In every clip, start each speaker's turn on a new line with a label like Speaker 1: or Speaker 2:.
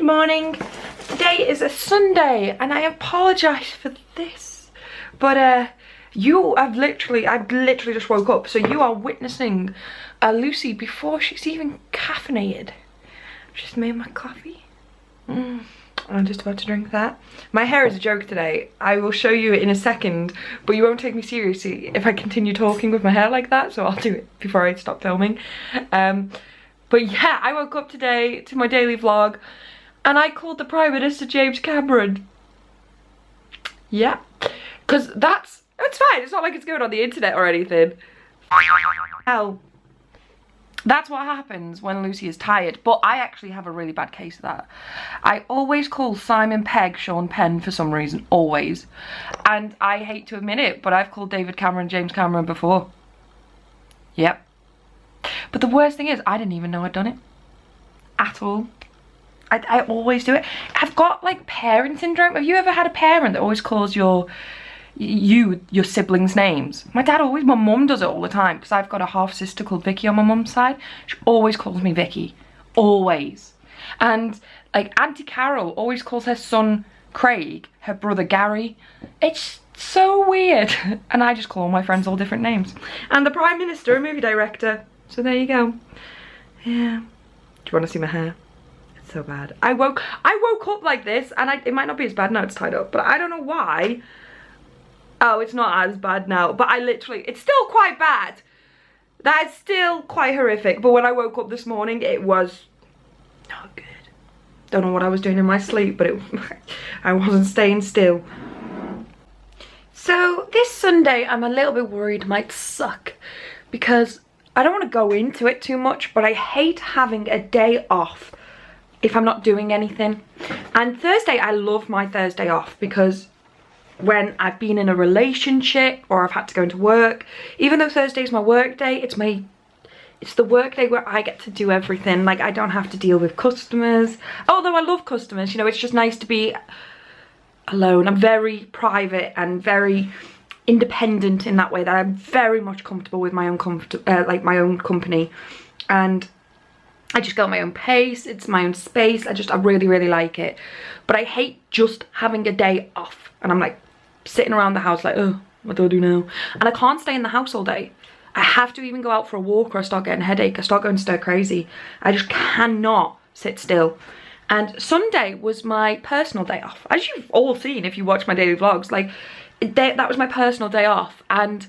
Speaker 1: morning. Today is a Sunday and I apologise for this, but I've literally just woke up, so you are witnessing Lucy before she's even caffeinated. Just made my coffee. I'm just about to drink that. My hair is a joke today. I will show you it in a second, but you won't take me seriously if I continue talking with my hair like that, so I'll do it before I stop filming. But yeah, I woke up today to my daily vlog and I called the Prime Minister James Cameron. Yeah, because it's fine. It's not like it's going on the internet or anything. Hell, that's what happens when Lucy is tired. But I actually have a really bad case of that. I always call Simon Pegg Sean Penn for some reason, always. And I hate to admit it, but I've called David Cameron James Cameron before. Yep. But the worst thing is, I didn't even know I'd done it. At all. I always do it. I've got like parent syndrome. Have you ever had a parent that always calls your siblings' names? My mum does it all the time, because I've got a half sister called Vicky on my mum's side. She always calls me Vicky. Always. And like Auntie Carol always calls her son Craig, her brother Gary. It's so weird. And I just call all my friends all different names. And the Prime Minister, a movie director. So there you go. Yeah. Do you want to see my hair? It's so bad. I woke up like this, and it might not be as bad now it's tied up, but I don't know why. Oh, it's not as bad now, but it's still quite bad. That is still quite horrific, but when I woke up this morning, it was not good. Don't know what I was doing in my sleep, but I wasn't staying still. So this Sunday, I'm a little bit worried might suck, because I don't want to go into it too much, but I hate having a day off if I'm not doing anything. And Thursday, I love my Thursday off, because when I've been in a relationship or I've had to go into work, even though Thursday is my work day, it's the work day where I get to do everything. Like, I don't have to deal with customers, although I love customers, you know. It's just nice to be alone. I'm very private and very independent in that way, that I'm very much comfortable with my own my own company, and I just go at my own pace. It's my own space. I really like it. But I hate just having a day off and I'm like sitting around the house like, oh, what do I do now? And I can't stay in the house all day. I have to even go out for a walk or I start getting a headache. I start going stir crazy. I just cannot sit still. And Sunday was my personal day off, as you've all seen if you watch my daily vlogs. Like, that was my personal day off, and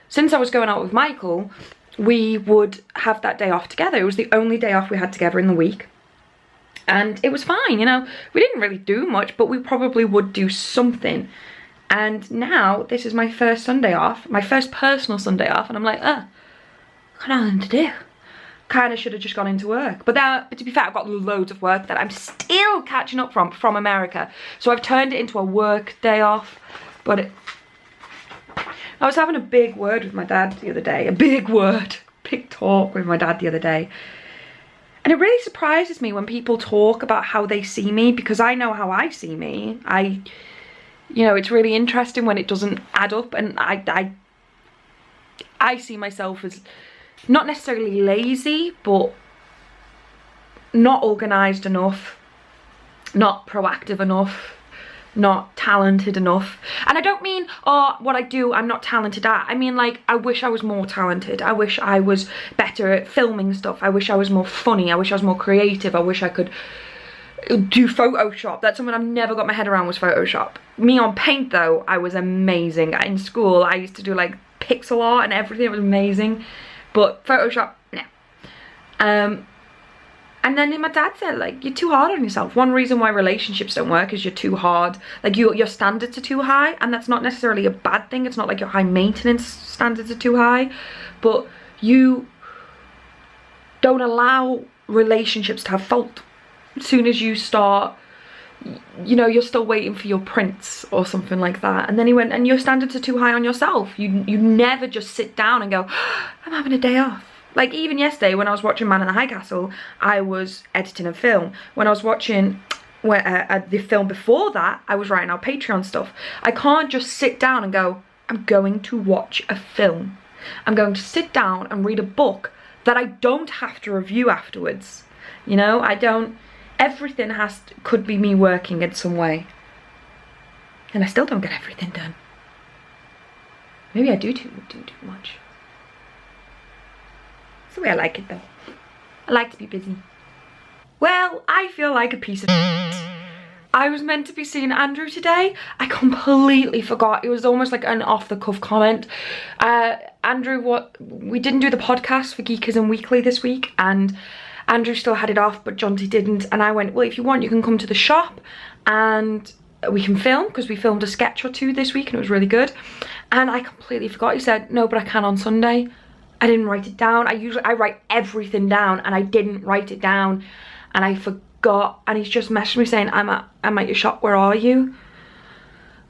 Speaker 1: since I was going out with Michael, we would have that day off together. It was the only day off we had together in the week, and it was fine, you know. We didn't really do much, but we probably would do something. And now this is my first Sunday off, my first personal Sunday off, and I'm like, I got nothing to do. Kind of should have just gone into work, but to be fair, I've got loads of work that I'm still catching up from America, so I've turned it into a work day off. But I was having a big word with my dad the other day, big talk with my dad the other day. And it really surprises me when people talk about how they see me, because I know how I see me. You know, it's really interesting when it doesn't add up, and I see myself as not necessarily lazy, but not organised enough, not proactive enough, not talented enough. And I don't mean, oh, what I do I'm not talented at. I mean, like, I wish I was more talented. I wish I was better at filming stuff. I wish I was more funny. I wish I was more creative. I wish I could do Photoshop. That's something I've never got my head around, was Photoshop. Me on Paint though, I was amazing. In school I used to do like pixel art and everything. It was amazing. But Photoshop, no. And then my dad said, like, you're too hard on yourself. One reason why relationships don't work is you're too hard. Like, your standards are too high, and that's not necessarily a bad thing. It's not like your high maintenance standards are too high, but you don't allow relationships to have fault. As soon as you start, you know, you're still waiting for your prince or something like that. And then he went, and your standards are too high on yourself. You never just sit down and go, I'm having a day off. Like, even yesterday when I was watching Man in the High Castle, I was editing a film. When I was watching the film before that, I was writing out Patreon stuff. I can't just sit down and go, I'm going to watch a film. I'm going to sit down and read a book that I don't have to review afterwards. You know, I don't, Everything could be me working in some way. And I still don't get everything done. Maybe I do too much. It's the way I like it though. I like to be busy. Well, I feel like a piece of I was meant to be seeing Andrew today. I completely forgot. It was almost like an off-the-cuff comment. Andrew, we didn't do the podcast for Geekism Weekly this week, and Andrew still had it off, but Jonty didn't. And I went, well, if you want, you can come to the shop and we can film, because we filmed a sketch or two this week and it was really good. And I completely forgot. He said, no, but I can on Sunday. I didn't write it down. I write everything down, and I didn't write it down, and I forgot. And he's just messaged me saying, I'm at your shop, where are you?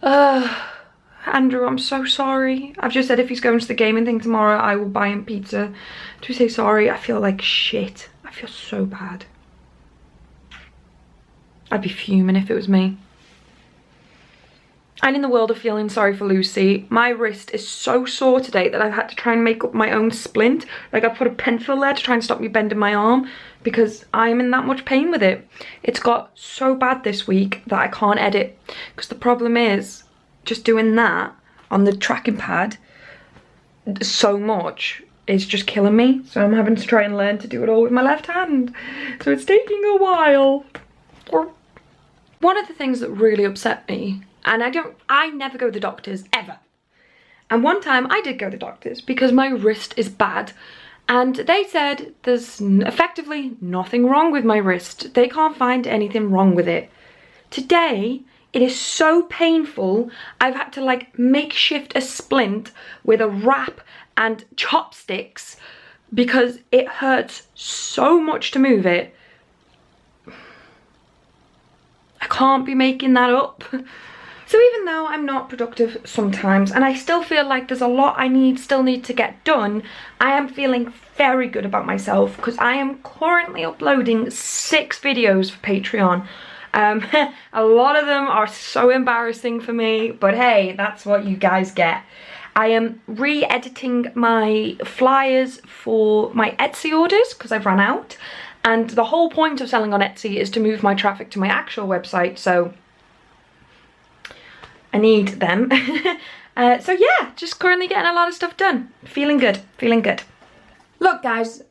Speaker 1: Andrew, I'm so sorry. I've just said if he's going to the gaming thing tomorrow, I will buy him pizza. To say sorry, I feel like shit. I feel so bad. I'd be fuming if it was me. And in the world of feeling sorry for Lucy, my wrist is so sore today that I've had to try and make up my own splint. Like, I put a pencil there to try and stop me bending my arm because I'm in that much pain with it. It's got so bad this week that I can't edit, because the problem is just doing that on the tracking pad so much is just killing me. So I'm having to try and learn to do it all with my left hand. So it's taking a while. One of the things that really upset me, and I never go to the doctors, ever. And one time I did go to the doctors because my wrist is bad. And they said there's effectively nothing wrong with my wrist. They can't find anything wrong with it. Today, it is so painful. I've had to like makeshift a splint with a wrap and chopsticks because it hurts so much to move it. I can't be making that up. So even though I'm not productive sometimes, and I still feel like there's a lot I still need to get done, I am feeling very good about myself because I am currently uploading 6 videos for Patreon. A lot of them are so embarrassing for me, but hey, that's what you guys get. I am re-editing my flyers for my Etsy orders because I've run out. And the whole point of selling on Etsy is to move my traffic to my actual website, so I need them. So yeah, just currently getting a lot of stuff done. Feeling good, feeling good. Look guys,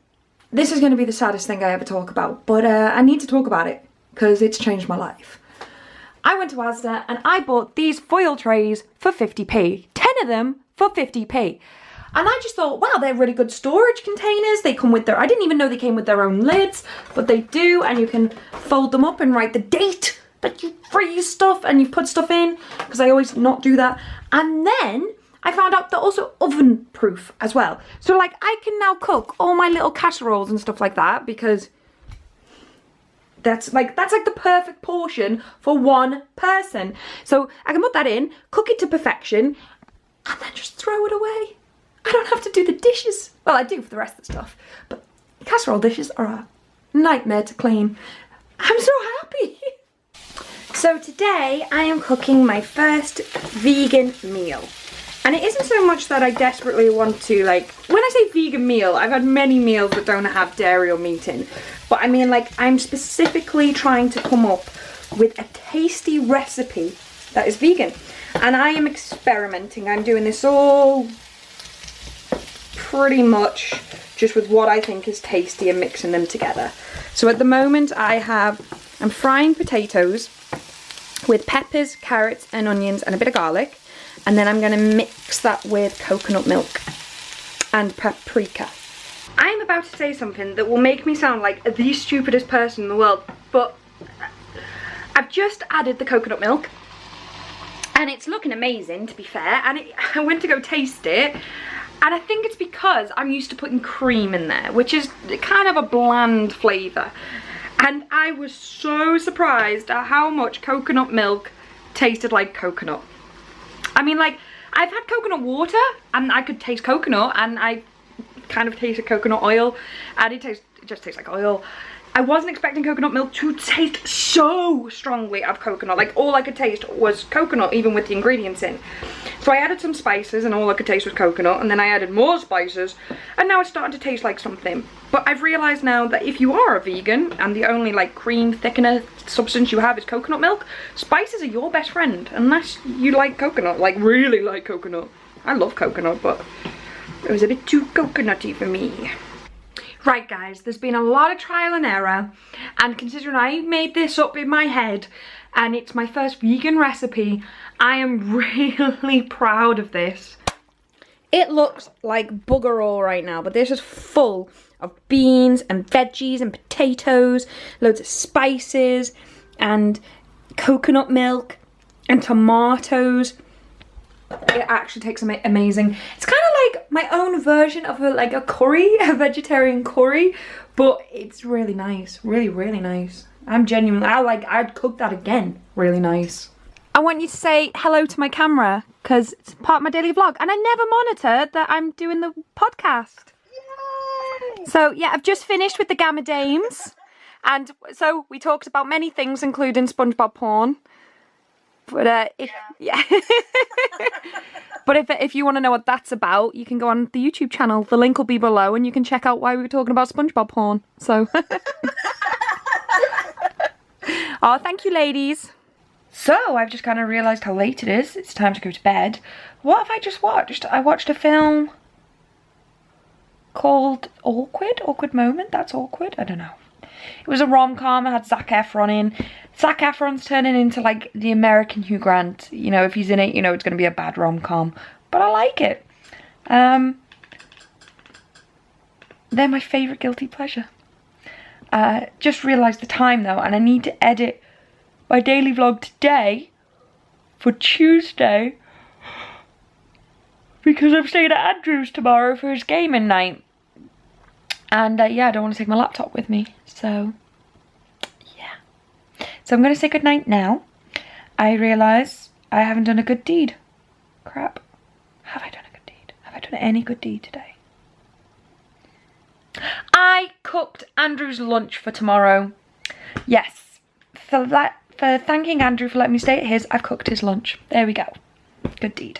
Speaker 1: this is going to be the saddest thing I ever talk about, but I need to talk about it because it's changed my life. I went to Asda and I bought these foil trays for 50p. 10 of them for 50p. And I just thought, wow, they're really good storage containers. They come with I didn't even know they came with their own lids, but they do, and you can fold them up and write the date that you freeze stuff and you put stuff in, because I always not do that. And then I found out they're also oven proof as well. So like I can now cook all my little casseroles and stuff like that, because that's like the perfect portion for one person. So I can put that in, cook it to perfection, and then just throw it away. I don't have to do the dishes. Well, I do for the rest of the stuff, but casserole dishes are a nightmare to clean. I'm so happy. So today I am cooking my first vegan meal. And it isn't so much that I desperately want to, like, when I say vegan meal, I've had many meals that don't have dairy or meat in. But I mean, like, I'm specifically trying to come up with a tasty recipe that is vegan. And I am experimenting. I'm doing this all pretty much just with what I think is tasty and mixing them together. So at the moment I'm frying potatoes with peppers, carrots and onions and a bit of garlic, and then I'm going to mix that with coconut milk and paprika. I'm about to say something that will make me sound like the stupidest person in the world, but I've just added the coconut milk and it's looking amazing, to be fair, and I went to go taste it. And I think it's because I'm used to putting cream in there, which is kind of a bland flavour. And I was so surprised at how much coconut milk tasted like coconut. I mean, like, I've had coconut water and I could taste coconut, and I kind of tasted coconut oil, and it just tastes like oil. I wasn't expecting coconut milk to taste so strongly of coconut. Like, all I could taste was coconut, even with the ingredients in. So I added some spices and all I could taste was coconut, and then I added more spices, and now it's starting to taste like something. But I've realised now that if you are a vegan and the only like cream thickener substance you have is coconut milk, spices are your best friend, unless you like coconut, like really like coconut. I love coconut, but it was a bit too coconutty for me. Right guys, there's been a lot of trial and error, and considering I made this up in my head and it's my first vegan recipe, I am really proud of this. It looks like bugger all right now, but this is full of beans and veggies and potatoes, loads of spices and coconut milk and tomatoes. It actually tastes amazing. It's kind of like my own version of a curry, a vegetarian curry, but it's really nice, really nice. I'm genuinely, I'd cook that again. Really nice. I want you to say hello to my camera because it's part of my daily vlog, and I never monitor that I'm doing the podcast. Yay! So yeah, I've just finished with the Gamma Dames, and so we talked about many things, including SpongeBob porn. But but if you want to know what that's about, you can go on the YouTube channel. The link will be below, and you can check out why we were talking about SpongeBob porn. So, oh, thank you, ladies. So I've just kind of realised how late it is. It's time to go to bed. What have I just watched? I watched a film called Awkward Moment. That's awkward. I don't know. It was a rom-com. It had Zac Efron in. Zac Efron's turning into like the American Hugh Grant. You know, if he's in it, you know it's going to be a bad rom-com. But I like it. They're my favourite guilty pleasure. Just realised the time though, and I need to edit my daily vlog today for Tuesday because I'm staying at Andrew's tomorrow for his gaming night. And yeah, I don't want to take my laptop with me, so yeah. So I'm going to say goodnight now. I realise I haven't done a good deed. Crap. Have I done a good deed? Have I done any good deed today? I cooked Andrew's lunch for tomorrow. Yes. For thanking Andrew for letting me stay at his, I've cooked his lunch. There we go. Good deed.